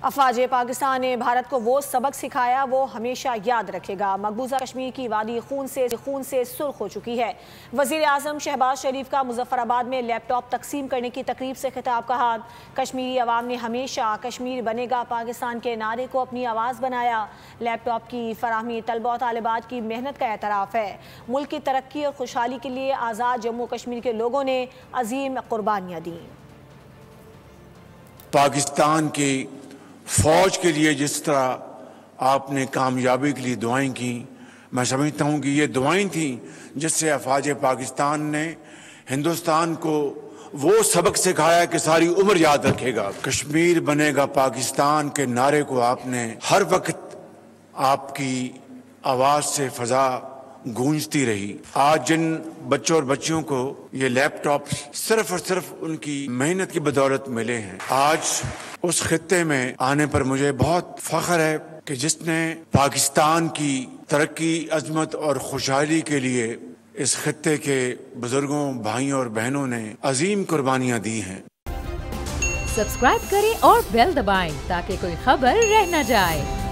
افواج پاکستان نے بھارت کو وہ سبق سکھایا وہ ہمیشہ یاد رکھے گا۔ مقبوضہ کشمیر کی وادی خون سے سرخ ہو چکی ہے۔ وزیر اعظم شہباز شریف کا مظفر آباد میں لیپ ٹاپ تقسیم کرنے کی تقریب سے خطاب کہا۔ کشمیری عوام نے ہمیشہ کشمیر بنے گا پاکستان کے نعرے کو اپنی آواز بنایا۔ لیپ ٹاپ کی فراہمی طلبہ و طالبات کی محنت کا اعتراف ہے۔ ملک کی ترقی اور خوشحالی کے لیے آزاد جموں کشمیر کے لوگوں نے عظیم قربانیاں دیں۔ پاکستان کی فوج کے لیے جس طرح آپ نے کامیابی کے لیے دعائیں کی، میں سمجھتا ہوں کہ یہ دعائیں تھیں جس سے افواج پاکستان نے ہندوستان کو وہ سبق سکھایا کہ ساری عمر یاد رکھے گا۔ کشمیر بنے گا پاکستان کے نعرے کو آپ نے ہر وقت آپ کی آواز سے فضا گونجتی رہی۔ آج جن بچوں اور بچیوں کو یہ لیپ ٹاپ صرف اور صرف ان کی محنت کی بدولت ملے ہیں، آج اس خطے میں آنے پر مجھے بہت فخر ہے کہ جس نے پاکستان کی ترقی، عظمت اور خوشحالی کے لیے اس خطے کے بزرگوں، بھائیوں اور بہنوں نے عظیم قربانیاں دی ہیں۔ سبسکرائب کریں اور بیل دبائیں تاکہ کوئی خبر رہ نہ جائے۔